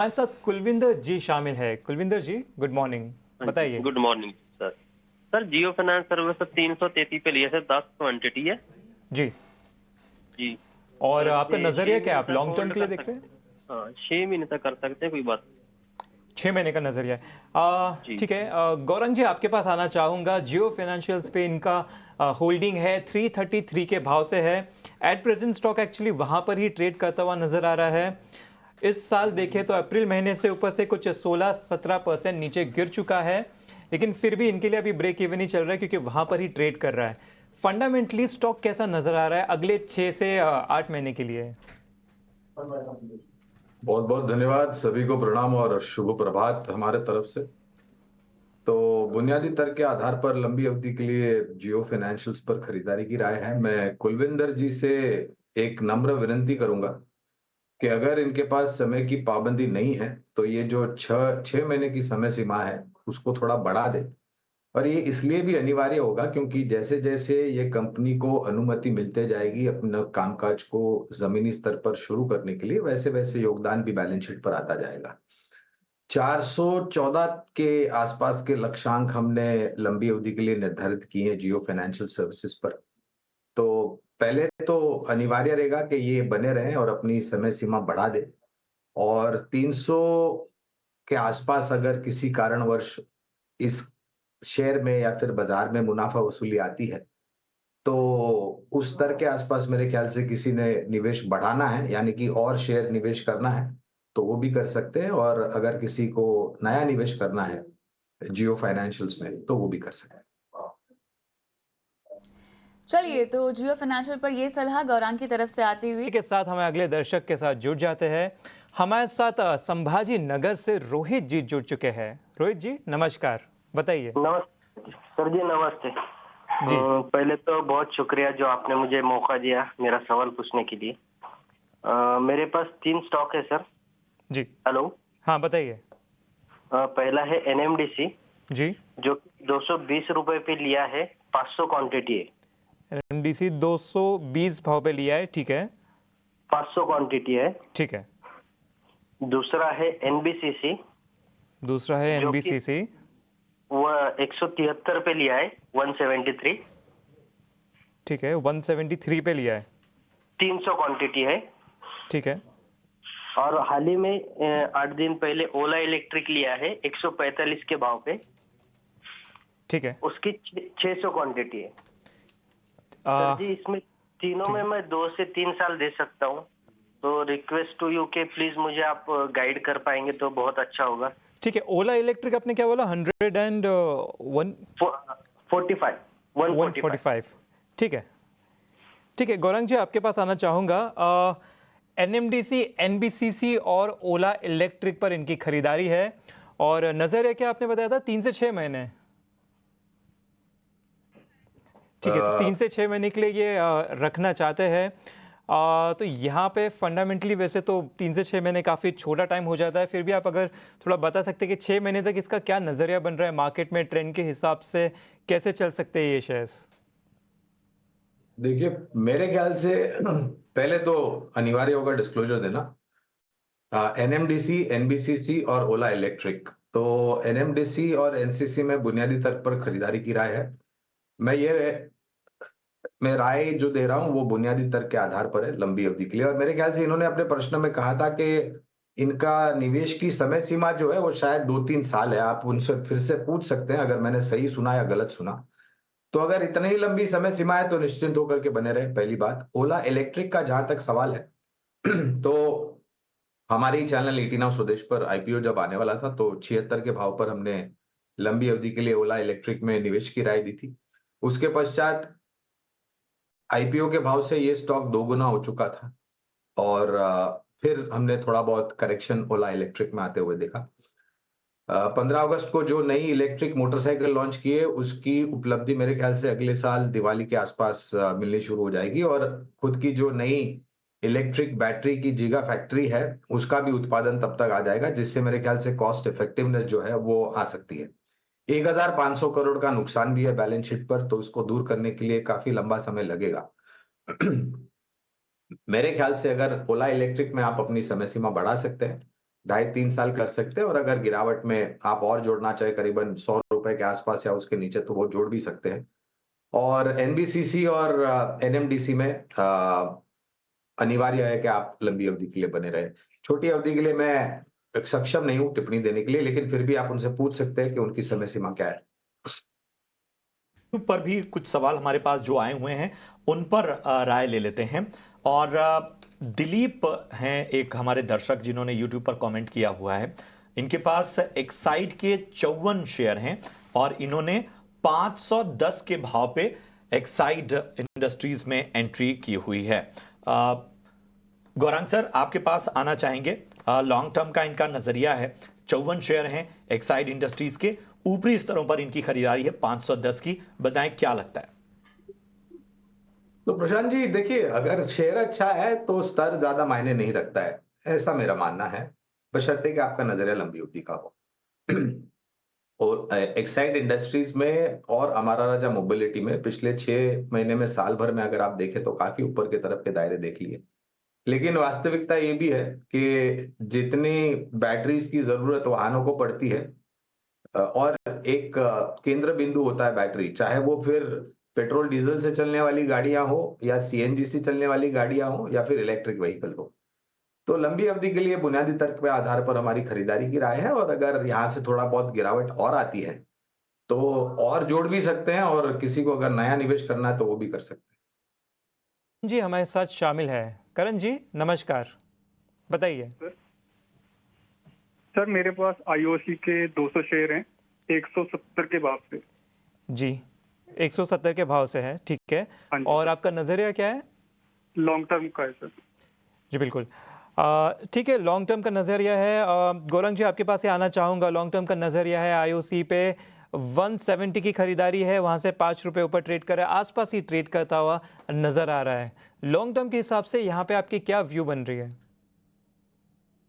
हमारे साथ कुलविंदर जी शामिल है। कुलविंदर जी, गुड मॉर्निंग। हाँ जी, बताइए। Good morning sir. सर जियो फाइनेंस सर्विस 333 पे लिए सर 10 क्वांटिटी है जी। जी। और सर आपका इसे नजरिया 6 क्या है? महीने आप तक लॉन्ग टर्म होल्ड के लिए कर देख रहे हैं? सकते हैं। हाँ, 6 महीने तक कर सकते हैं, कोई बात नहीं। 6 महीने का नजरिया है। जी। ठीक है। गौरंग जी, आपके पास आना चाहूंगा। जियो फाइनेंशियल्स पे इनका होल्डिंग है, 333 के भाव से है। एट प्रेजेंट स्टॉक एक्चुअली वहां पर ही ट्रेड करता हुआ नजर आ रहा है। इस साल देखें तो अप्रैल महीने से ऊपर से कुछ 16-17% नीचे गिर चुका है, लेकिन फिर भी इनके लिए अभी ब्रेक इवन ही चल रहा है क्योंकि वहां पर ही ट्रेड कर रहा है। फंडामेंटली स्टॉक कैसा नजर आ रहा है अगले 6 से 8 महीने के लिए? बहुत बहुत धन्यवाद। सभी को प्रणाम और शुभ प्रभात हमारे तरफ से। तो बुनियादी तर्क के आधार पर लंबी अवधि के लिए जियो फाइनेंशियल्स पर खरीदारी की राय है। मैं कुलविंदर जी से एक नम्र विनती करूंगा कि अगर इनके पास समय की पाबंदी नहीं है तो ये जो छह छह महीने की समय सीमा है उसको थोड़ा बढ़ा दे। और ये इसलिए भी अनिवार्य होगा क्योंकि जैसे जैसे ये कंपनी को अनुमति मिलते जाएगी अपना कामकाज को जमीनी स्तर पर शुरू करने के लिए, वैसे वैसे योगदान भी बैलेंस शीट पर आता जाएगा। 414 के आसपास के लक्ष्यांक हमने लंबी अवधि के लिए निर्धारित किए हैं जियो फाइनेंशियल सर्विसेज पर। तो पहले तो अनिवार्य रहेगा कि ये बने रहें और अपनी समय सीमा बढ़ा दे। और 300 के आसपास अगर किसी कारणवश इस शेयर में या फिर बाजार में मुनाफा वसूली आती है, तो उस स्तर के आसपास मेरे ख्याल से किसी ने निवेश बढ़ाना है, यानी कि और शेयर निवेश करना है, तो वो भी कर सकते हैं। और अगर किसी को नया निवेश करना है जियो फाइनेंशियल्स में, तो वो भी कर सकते हैं। चलिए, तो जियो फाइनेंशियल पर ये सलाह गौरांग की तरफ से आती हुई के साथ हमें अगले दर्शक के साथ जुड़ जाते हैं। हमारे साथ संभाजी नगर से रोहित जी जुड़ चुके हैं। रोहित जी, नमस्कार। बताइए। नमस्ते सर जी, नमस्ते। जी पहले तो बहुत शुक्रिया जो आपने मुझे मौका दिया मेरा सवाल पूछने के लिए। मेरे पास 3 स्टॉक है सर। जी। हेलो। हाँ, बताइए। पहला है एनएमडीसी, जी। जो 220 रुपए पे लिया है, 500 क्वांटिटी है। एमडीसी 220 भाव पे लिया है, ठीक है। 500 क्वांटिटी है। ठीक है। दूसरा है एनबीसीसी, दूसरा है जो कि एनबीसीसी। वह 173 पे लिया है, 173। ठीक है, 173 पे लिया है। 300 क्वांटिटी है। ठीक है। और हाल ही में 8 दिन पहले ओला इलेक्ट्रिक लिया है 145 के भाव पे। ठीक है। उसकी 600 क्वांटिटी है। आ, सर जी, इसमें तीनों में मैं 2 से 3 साल दे सकता हूँ। तो रिक्वेस्ट टू यू के प्लीज मुझे आप गाइड कर पाएंगे तो बहुत अच्छा होगा। ठीक है। ओला इलेक्ट्रिक आपने क्या बोला? 101 45 145। 145। ठीक है। ठीक है, गौरंग जी, आपके पास आना चाहूंगा। एनएमडीसी, एनबीसीसी और ओला इलेक्ट्रिक पर इनकी खरीदारी है। और नजर है क्या आपने बताया था 3 से 6 महीने? ठीक है, तो 3 से 6 महीने के लिए ये रखना चाहते हैं। तो यहाँ पे फंडामेंटली वैसे तो 3 से 6 महीने काफ़ी छोटा टाइम हो जाता है, फिर भी आप अगर थोड़ा बता सकते हैं कि 6 महीने तक इसका क्या नज़रिया बन रहा है मार्केट में, ट्रेंड के हिसाब से कैसे चल सकते हैं ये शेयर्स? देखिए, मेरे ख्याल से पहले तो अनिवार्य होगा डिस्क्लोजर देना। एनएमडीसी, एनबीसीसी और ओला इलेक्ट्रिक। तो एनएमडीसी और एनसीसी में बुनियादी तर्क पर खरीदारी की राय है। मैं राय जो दे रहा हूं वो बुनियादी तर्क के आधार पर है लंबी अवधि के लिए। और मेरे ख्याल से इन्होंने अपने प्रश्न में कहा था कि इनका निवेश की समय सीमा जो है वो शायद 2-3 साल है। आप उनसे फिर से पूछ सकते हैं अगर मैंने सही सुना या गलत सुना। तो अगर इतनी ही लंबी समय सीमा है तो निश्चिंत होकर के बने रहे, पहली बात। ओला इलेक्ट्रिक का जहां तक सवाल है तो हमारी चैनल 89 स्वदेश पर आईपीओ जब आने वाला था तो 76 के भाव पर हमने लंबी अवधि के लिए ओला इलेक्ट्रिक में निवेश की राय दी थी। उसके पश्चात आईपीओ के भाव से ये स्टॉक दोगुना हो चुका था। और फिर हमने थोड़ा बहुत करेक्शन ओला इलेक्ट्रिक में आते हुए देखा। 15 अगस्त को जो नई इलेक्ट्रिक मोटरसाइकिल लॉन्च की है उसकी उपलब्धि मेरे ख्याल से अगले साल दिवाली के आसपास मिलनी शुरू हो जाएगी। और खुद की जो नई इलेक्ट्रिक बैटरी की जीगा फैक्ट्री है उसका भी उत्पादन तब तक आ जाएगा, जिससे मेरे ख्याल से कॉस्ट इफेक्टिवनेस जो है वो आ सकती है। 1500 करोड़ का नुकसान भी है बैलेंस शीट पर, तो इसको दूर करने के लिए काफी लंबा समय लगेगा। मेरे ख्याल से अगर ओला इलेक्ट्रिक में आप अपनी समय सीमा बढ़ा सकते हैं 2.5-3 साल कर सकते हैं, और अगर गिरावट में आप और जोड़ना चाहे करीबन 100 रुपए के आसपास या उसके नीचे, तो वो जोड़ भी सकते हैं। और एनबीसीसी और एनएमडीसी में अनिवार्य है कि आप लंबी अवधि के लिए बने रहे। छोटी अवधि के लिए मैं सक्षम नहीं हूँ टिप्पणी देने के लिए, लेकिन फिर भी आप उनसे पूछ सकते हैं कि उनकी समय सीमा क्या है। पर भी कुछ सवाल हमारे पास जो आए हुए हैं उन पर राय ले लेते हैं। और दिलीप हैं एक हमारे दर्शक जिन्होंने यूट्यूब पर कमेंट किया हुआ है। इनके पास एक्साइड के 54 शेयर हैं और इन्होंने 510 के भाव पे एक्साइड इंडस्ट्रीज में एंट्री की हुई है। गौरांग सर आपके पास आना चाहेंगे। लॉन्ग टर्म का इनका नजरिया है, 54 शेयर हैं एक्साइड इंडस्ट्रीज के, ऊपरी स्तरों पर इनकी खरीदारी है 510 की। बताएं क्या लगता है? तो प्रशांत जी देखिए, अगर शेयर अच्छा है तो स्तर ज्यादा मायने नहीं रखता है, ऐसा मेरा मानना है, बशर्ते कि आपका नजरिया लंबी अवधि का हो। और एक्साइड इंडस्ट्रीज में और अमारा राजा मोबिलिटी में पिछले 6 महीने में, साल भर में अगर आप देखें तो काफी ऊपर की तरफ के दायरे देख लिए। लेकिन वास्तविकता ये भी है कि जितनी बैटरीज की जरूरत वाहनों को पड़ती है, और एक केंद्र बिंदु होता है बैटरी, चाहे वो फिर पेट्रोल डीजल से चलने वाली गाड़ियां हो या सीएनजी से चलने वाली गाड़ियां हो या फिर इलेक्ट्रिक व्हीकल हो। तो लंबी अवधि के लिए बुनियादी तर्क के आधार पर हमारी खरीदारी की राय है, और अगर यहाँ से थोड़ा बहुत गिरावट और आती है तो और जोड़ भी सकते हैं, और किसी को अगर नया निवेश करना है तो वो भी कर सकते हैं। जी हमारे साथ शामिल है करण जी, नमस्कार, बताइए। सर मेरे पास आईओसी के 200 शेयर हैं 170 के भाव से। जी 170 के भाव से है, ठीक है। हाँ जी। और आपका नजरिया क्या है? लॉन्ग टर्म का है सर। जी बिल्कुल, ठीक है, लॉन्ग टर्म का नज़रिया है। गौरंग जी आपके पास ही आना चाहूँगा। लॉन्ग टर्म का नज़रिया है, आईओसी पे 170 की खरीदारी है, वहाँ से 5 रुपये ऊपर ट्रेड कर रहा है, आसपास ही ट्रेड करता हुआ नज़र आ रहा है। लॉन्ग टर्म के हिसाब से यहाँ पे आपकी क्या व्यू बन रही है?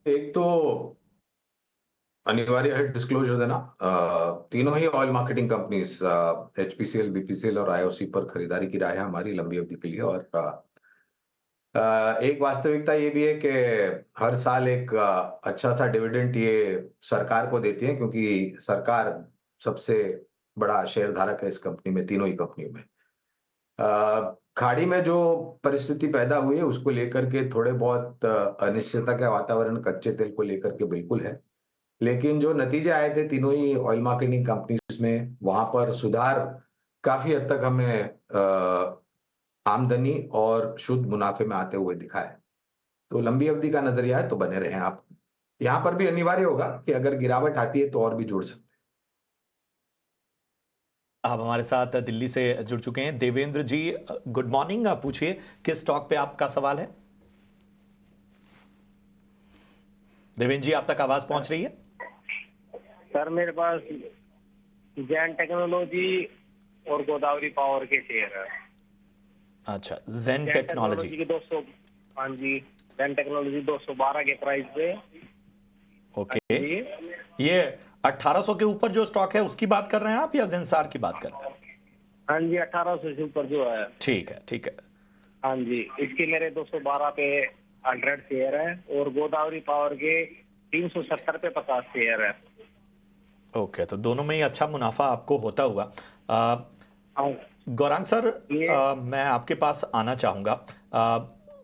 एक तो अनिवार्य है डिस्क्लोजर देना। तीनों ही oil marketing companies, HPCL, BPCL और आईओसी पर खरीदारी की राय है हमारी लंबी अवधि के लिए। और एक वास्तविकता ये भी है कि हर साल एक अच्छा सा डिविडेंड ये सरकार को देती है, क्योंकि सरकार सबसे बड़ा शेयर धारक है इस कंपनी में, तीनों ही कंपनियों में। खाड़ी में जो परिस्थिति पैदा हुई है उसको लेकर के थोड़े बहुत अनिश्चितता का वातावरण कच्चे तेल को लेकर के बिल्कुल है, लेकिन जो नतीजे आए थे तीनों ही ऑयल मार्केटिंग कंपनीज में, वहां पर सुधार काफी हद तक हमें आमदनी और शुद्ध मुनाफे में आते हुए दिखा है। तो लंबी अवधि का नजरिया है तो बने रहें आप। यहाँ पर भी अनिवार्य होगा कि अगर गिरावट आती है तो और भी जुड़ सकते हैं। आप हमारे साथ दिल्ली से जुड़ चुके हैं देवेंद्र जी, गुड मॉर्निंग। आप पूछिए किस स्टॉक पे आपका सवाल है। देवेंद्र जी आप तक आवाज पहुंच रही है? सर मेरे पास जैन टेक्नोलॉजी और गोदावरी पावर के शेयर है। अच्छा, जेन टेक्नोलॉजी की 200, हाँ जी, जैन टेक्नोलॉजी 212 के प्राइस पे। ओके, ये 1800 के ऊपर जो स्टॉक है उसकी बात कर रहे हैं आप या जेंसार की बात कर रहे हैं? हाँ जी, 1800 से ऊपर जो है। ठीक है, ठीक है। हाँ जी, इसके मेरे 212 पे 100 शेयर है, और गोदावरी पावर के 370 पे 50 शेयर है। ओके, तो दोनों में ही अच्छा मुनाफा आपको होता हुआ। गौरांग सर, मैं आपके पास आना चाहूँगा।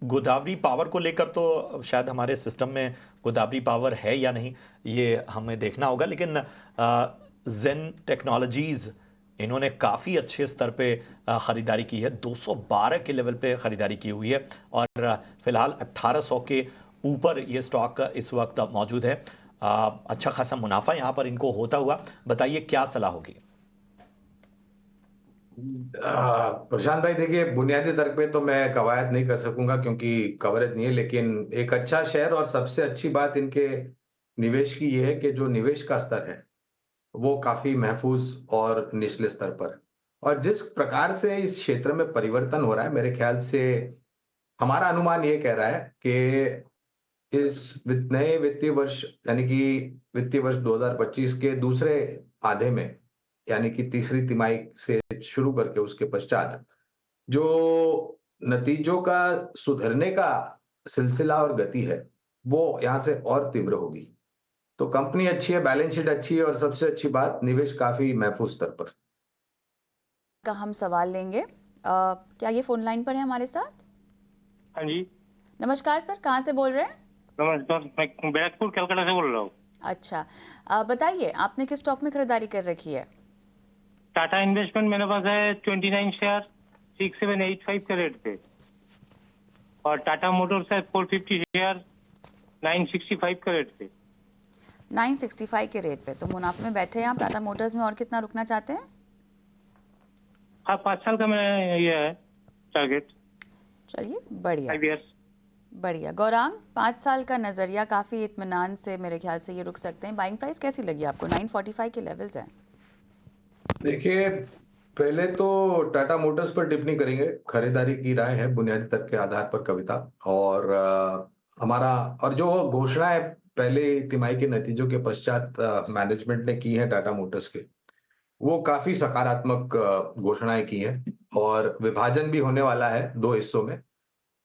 गोदावरी पावर को लेकर तो शायद हमारे सिस्टम में गोदावरी पावर है या नहीं ये हमें देखना होगा, लेकिन जेन टेक्नोलॉजीज इन्होंने काफ़ी अच्छे स्तर पे ख़रीदारी की है, 212 के लेवल पे ख़रीदारी की हुई है, और फिलहाल 1800 के ऊपर ये स्टॉक इस वक्त मौजूद है। अच्छा खासा मुनाफा यहाँ पर इनको होता हुआ। बताइए क्या सलाह होगी? प्रशांत भाई देखिए, बुनियादी तर्क पे तो मैं कवायद नहीं कर सकूंगा क्योंकि कवरेज नहीं है, लेकिन एक अच्छा शेयर और सबसे अच्छी बात इनके निवेश की यह है कि जो निवेश का स्तर है वो काफी महफूज और निचले स्तर पर, और जिस प्रकार से इस क्षेत्र में परिवर्तन हो रहा है, मेरे ख्याल से हमारा अनुमान ये कह रहा है कि इस नए वित्तीय वर्ष यानी कि वित्तीय वर्ष 2025 के दूसरे आधे में, यानी कि तीसरी तिमाही से शुरू करके उसके पश्चात जो नतीजों का सुधरने का सिलसिला और गति है वो यहाँ से और तीव्र होगी। तो कंपनी अच्छी है, बैलेंस शीट अच्छी है और सबसे अच्छी बात निवेश काफी महफूज स्तर पर। का हम सवाल लेंगे। क्या ये फोन लाइन पर है हमारे साथ? हाँ जी, नमस्कार सर, कहाँ से बोल रहे हैं? नमस्कार। मैं बैरकपुर कलकत्ता से बोल रहा हूँ। अच्छा, बताइए आपने किस स्टॉक में खरीदारी कर रखी है? टाटा इन्वेस्टमेंट मेरे पास है 29 शेयर 6785 के रेट पे, और टाटा मोटर्स है 450 शेयर 965 के रेट पे। 965 के रेट पे। तो मुनाफे में बैठे हैं आप टाटा मोटर्स में, और कितना रुकना चाहते हैं? हाँ, 5 साल का मैं ये है टारगेट। चलिए, बढ़िया 5 years। बढ़िया। गौरांग, 5 साल का नजरिया काफी इत्मीनान से मेरे ख्याल से ये रुक सकते हैं। बाइंग प्राइस कैसी लगी आपको? 945 के लेवल्स हैं। देखिए, पहले तो टाटा मोटर्स पर टिप्पणी करेंगे। खरीदारी की राय है बुनियादी तर्क के आधार पर कविता, और हमारा और जो घोषणा है पहले तिमाही के नतीजों के पश्चात मैनेजमेंट ने की है टाटा मोटर्स के, वो काफी सकारात्मक घोषणाएं की हैं। और विभाजन भी होने वाला है 2 हिस्सों में।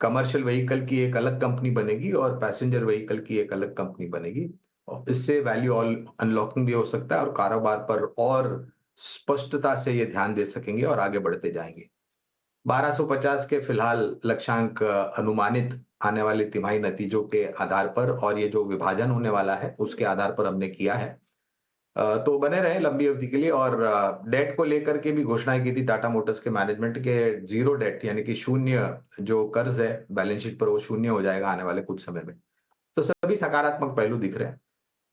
कमर्शियल व्हीकल की एक अलग कंपनी बनेगी और पैसेंजर व्हीकल की एक अलग कंपनी बनेगी, और इससे वैल्यू अनलॉकिंग भी हो सकता है और कारोबार पर और स्पष्टता से ये ध्यान दे सकेंगे और आगे बढ़ते जाएंगे। 1250 के फिलहाल लक्ष्यांक अनुमानित आने वाले तिमाही नतीजों के आधार पर और ये जो विभाजन होने वाला है उसके आधार पर हमने किया है। तो बने रहे लंबी अवधि के लिए। और डेट को लेकर के भी घोषणाएं की थी टाटा मोटर्स के मैनेजमेंट के, जीरो डेट यानी कि शून्य जो कर्ज है बैलेंस शीट पर वो शून्य हो जाएगा आने वाले कुछ समय में। तो सभी सकारात्मक पहलू दिख रहे हैं।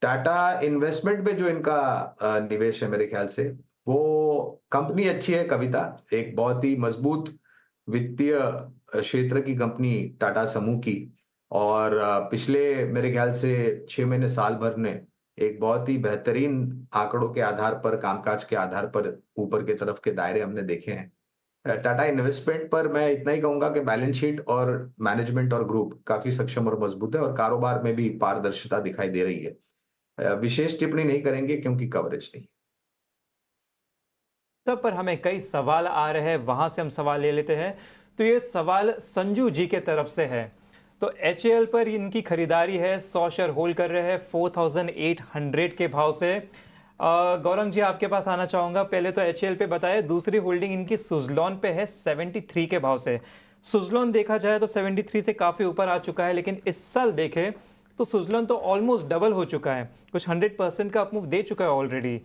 टाटा इन्वेस्टमेंट में जो इनका निवेश है मेरे ख्याल से, वो कंपनी अच्छी है कविता, एक बहुत ही मजबूत वित्तीय क्षेत्र की कंपनी टाटा समूह की, और पिछले मेरे ख्याल से 6 महीने साल भर ने एक बहुत ही बेहतरीन आंकड़ों के आधार पर, कामकाज के आधार पर ऊपर के तरफ के दायरे हमने देखे हैं। टाटा इन्वेस्टमेंट पर मैं इतना ही कहूंगा कि बैलेंस शीट और मैनेजमेंट और ग्रुप काफी सक्षम और मजबूत है और कारोबार में भी पारदर्शिता दिखाई दे रही है। विशेष टिप्पणी नहीं करेंगे क्योंकि कवरेज नहीं। सब पर हमें कई सवाल आ रहे हैं, वहां से हम सवाल ले लेते हैं। तो ये सवाल संजू जी के तरफ से है। तो HAL पर इनकी खरीदारी है, 100 शेयर होल्ड कर रहे हैं 4800 के भाव से। गौरंग जी, आपके पास आना चाहूंगा। पहले तो HAL पे बताएं, दूसरी होल्डिंग इनकी सुजलॉन पे है 73 के भाव से। सुजलॉन देखा जाए तो 73 से काफी ऊपर आ चुका है, लेकिन इस साल देखें तो सुजलॉन तो ऑलमोस्ट डबल हो चुका है, कुछ 100% का अपमूव दे चुका है ऑलरेडी।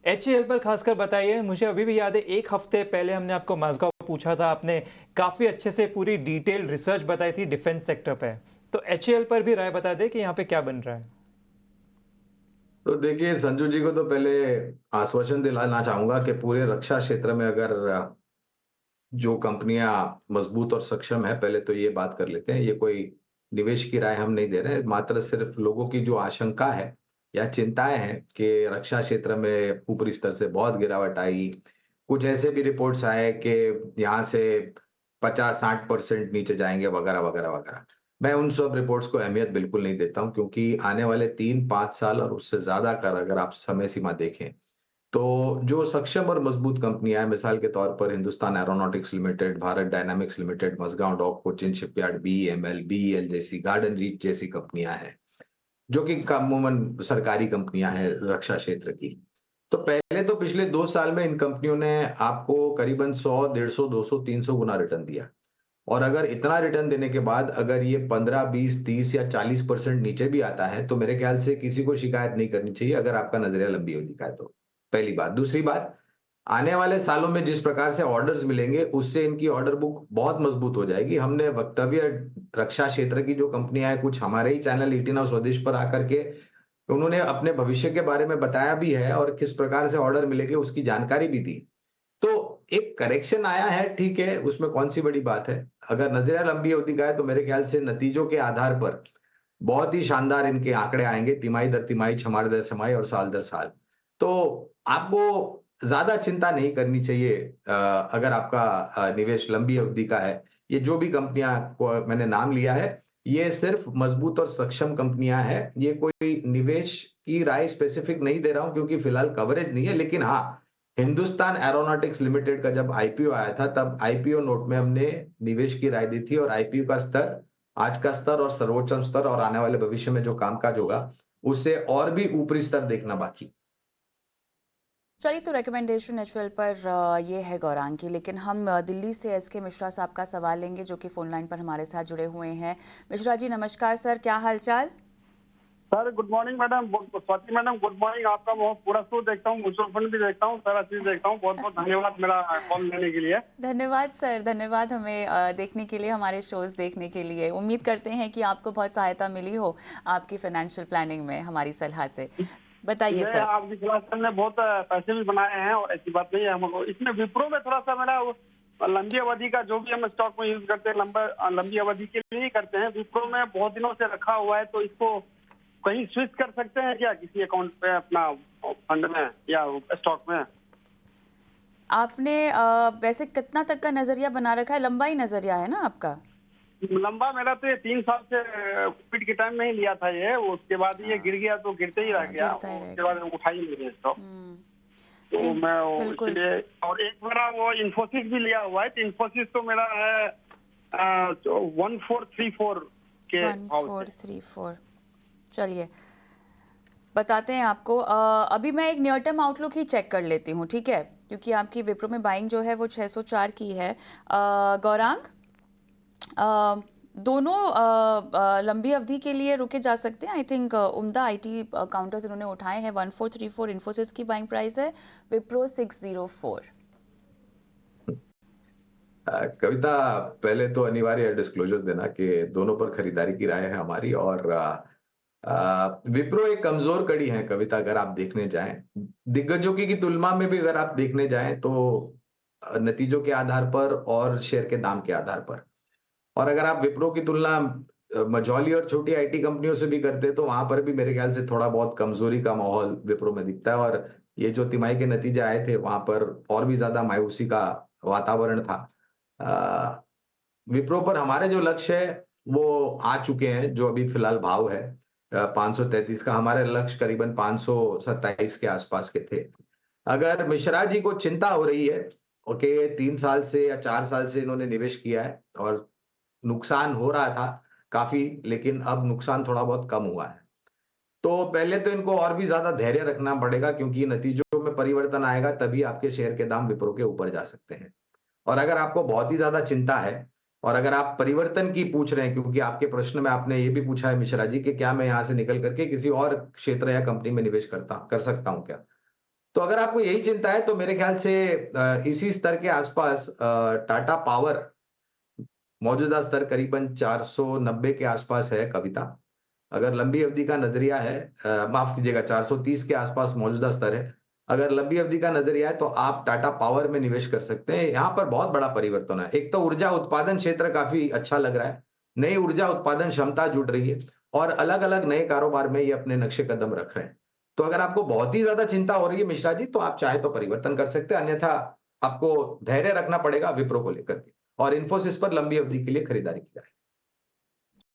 HAL पर खासकर बताइए। मुझे अभी भी याद है, एक हफ्ते पहले हमने आपको मज़गांव पूछा था, आपने काफी अच्छे से पूरी डिटेल रिसर्च बताई थी डिफेंस सेक्टर पे। तो HAL पर भी राय बता दे कि यहाँ पे क्या बन रहा है। तो देखिए, संजू जी को तो पहले आश्वासन दिलाना चाहूंगा कि पूरे रक्षा क्षेत्र में अगर जो कंपनियां मजबूत और सक्षम है, पहले तो ये बात कर लेते हैं, ये कोई निवेश की राय हम नहीं दे रहे हैं, मात्र सिर्फ लोगों की जो आशंका है या चिंताएं हैं कि रक्षा क्षेत्र में ऊपरी स्तर से बहुत गिरावट आई, कुछ ऐसे भी रिपोर्ट्स आए कि यहाँ से 50-60% नीचे जाएंगे वगैरह वगैरह वगैरह। मैं उन सब रिपोर्ट्स को अहमियत बिल्कुल नहीं देता हूं, क्योंकि आने वाले 3-5 साल और उससे ज्यादा कर अगर आप समय सीमा देखें तो जो सक्षम और मजबूत कंपनियां हैं, मिसाल के तौर पर Hindustan Aeronautics Limited, Bharat Dynamics Limited, Mazagon Dock, Cochin Shipyard, BEML, BEL जैसी, गार्डन रीच जैसी कंपनियां हैं, जो कि अमूमन सरकारी कंपनियां हैं रक्षा क्षेत्र की। तो पहले तो पिछले 2 साल में इन कंपनियों ने आपको करीबन 100, 150, 200, 300 गुना रिटर्न दिया। और अगर इतना रिटर्न देने के बाद अगर ये 15, 20, 30 या 40% नीचे भी आता है, तो मेरे ख्याल से किसी को शिकायत नहीं करनी चाहिए, अगर आपका नजरिया लंबी अवधि का है तो। पहली बात। दूसरी बात, आने वाले सालों में जिस प्रकार से ऑर्डर्स मिलेंगे, उससे इनकी ऑर्डर बुक बहुत मजबूत हो जाएगी। हमने वक्तव्य रक्षा क्षेत्र की जो कंपनियां हैं, कुछ हमारे ही चैनल 18 स्वदेश पर आकर के उन्होंने अपने भविष्य के बारे में बताया भी है और किस प्रकार से ऑर्डर मिलेंगे उसकी जानकारी भी दी। तो एक करेक्शन आया है, ठीक है, उसमें कौन सी बड़ी बात है। अगर नजरिया लंबी अवधि का है तो मेरे ख्याल से नतीजों के आधार पर बहुत ही शानदार इनके आंकड़े आएंगे, तिमाही दर तिमाही, छमाही दर छमाही और साल दर साल। तो आपको ज्यादा चिंता नहीं करनी चाहिए अगर आपका निवेश लंबी अवधि का है। ये जो भी कंपनियां को मैंने नाम लिया है, ये सिर्फ मजबूत और सक्षम कंपनियां हैं। ये कोई निवेश की राय स्पेसिफिक नहीं दे रहा हूं क्योंकि फिलहाल कवरेज नहीं है। लेकिन हाँ, हिंदुस्तान एरोनॉटिक्स लिमिटेड का जब IPO आया था, तब IPO नोट में हमने निवेश की राय दी थी, और IPO का स्तर, आज का स्तर और सर्वोच्च स्तर और आने वाले भविष्य में जो कामकाज होगा, उसे और भी ऊपरी स्तर देखना बाकी। चलिए, तो रिकमेंडेशन एचयूएल पर ये है गौरांग की, लेकिन हम दिल्ली से एस के मिश्रा साहब का सवाल लेंगे जो कि फोन लाइन पर हमारे साथ जुड़े हुए हैं। मिश्रा जी नमस्कार सर, क्या हालचाल? Sir good morning madam, Swati madam good morning. आपका मैं पूरा शो देखता हूँ, म्यूचुअल फंड भी देखता हूँ, सारा चीज देखता हूँ। बहुत बहुत धन्यवाद मेरा कॉल लेने के लिए। धन्यवाद सर, धन्यवाद हमें देखने के लिए, हमारे शोज देखने के लिए। उम्मीद करते हैं कि आपको बहुत सहायता मिली हो आपकी फाइनेंशियल प्लानिंग में हमारी सलाह से। बताइए सर। आपकी क्लास ने बहुत पैसे भी बनाए हैं और ऐसी बात नहीं है हमको। इसमें विप्रो में थोड़ा सा मेरा लंबी अवधि का जो भी हम स्टॉक में यूज करते हैं लंबी अवधि के लिए ही करते हैं। विप्रो में बहुत दिनों से रखा हुआ है, तो इसको कहीं स्विच कर सकते हैं क्या किसी अकाउंट पे, अपना फंड में या स्टॉक में? आपने वैसे कितना तक का नजरिया बना रखा है? लंबा ही नजरिया है ना आपका? लंबा मेरा तो ये 3 साल से कोविड के टाइम में ही लिया था ये, उसके बाद ये गिर गया तो गिरते ही रह गया, उसके बाद उठा ही नहीं स्टॉक। तो मैं इसलिए, और एक मेरा वो इन्फोसिस भी लिया हुआ है, तो इन्फोसिस तो मेरा है 1434 के भाव से। 1434। चलिए बताते हैं आपको। अभी मैं एक नियर टर्म आउटलुक ही चेक कर लेती हूँ, ठीक है, क्योंकि आपकी विप्रो में बाइंग जो है वो 604 की है। गौरांग, दोनों लंबी अवधि के लिए रुके जा सकते हैं। आई थिंक उम्दा आईटी काउंटर्स इन्होंने उठाए हैं। 1434 इन्फोसिस की बाइंग प्राइस है, विप्रो 604। कविता, पहले तो अनिवार्य डिस्क्लोजर देना कि दोनों पर खरीदारी की राय है हमारी, और विप्रो एक कमजोर कड़ी है कविता। अगर आप देखने जाएं दिग्गजों की तुलना में भी, अगर आप देखने जाएं तो नतीजों के आधार पर और शेयर के दाम के आधार पर, और अगर आप विप्रो की तुलना मझौली और छोटी आईटी कंपनियों से भी करते तो वहां पर भी मेरे ख्याल से थोड़ा बहुत कमजोरी का माहौल विप्रो में दिखता है। और ये जो तिमाही के नतीजे आए थे वहां पर और भी ज्यादा मायूसी का वातावरण था। विप्रो पर हमारे जो लक्ष्य है वो आ चुके हैं, जो अभी फिलहाल भाव है 533 का। हमारे लक्ष्य करीबन 527 के आसपास के थे। अगर मिश्रा जी को चिंता हो रही है, ओके, 3 साल से या 4 साल से इन्होंने निवेश किया है और नुकसान हो रहा था काफी, लेकिन अब नुकसान थोड़ा बहुत कम हुआ है, तो पहले तो इनको और भी ज्यादा धैर्य रखना पड़ेगा, क्योंकि नतीजों में परिवर्तन आएगा तभी आपके शेयर के दाम विप्रो के ऊपर जा सकते हैं। और अगर आपको बहुत ही ज्यादा चिंता है और अगर आप परिवर्तन की पूछ रहे हैं, क्योंकि आपके प्रश्न में आपने ये भी पूछा है मिश्रा जी कि क्या मैं यहां से निकल करके किसी और क्षेत्र या कंपनी में निवेश कर सकता हूं क्या, तो अगर आपको यही चिंता है तो मेरे ख्याल से इसी स्तर के आसपास टाटा पावर मौजूदा स्तर करीबन 490 के आसपास है कविता। अगर लंबी अवधि का नजरिया है, माफ कीजिएगा, 430 के आसपास मौजूदा स्तर है। अगर लंबी अवधि का नजरिया है तो आप टाटा पावर में निवेश कर सकते हैं। यहाँ पर बहुत बड़ा परिवर्तन है। एक तो ऊर्जा उत्पादन क्षेत्र काफी अच्छा लग रहा है, नई ऊर्जा उत्पादन क्षमता जुड़ रही है और अलग अलग नए कारोबार में ये अपने नक्शे कदम रख रहे हैं। तो अगर आपको बहुत ही ज्यादा चिंता हो रही है मिश्रा जी, तो आप चाहे तो परिवर्तन कर सकते हैं, अन्यथा आपको धैर्य रखना पड़ेगा विप्रो को लेकर के, और इन्फोसिस पर लंबी अवधि के लिए खरीदारी की जाए।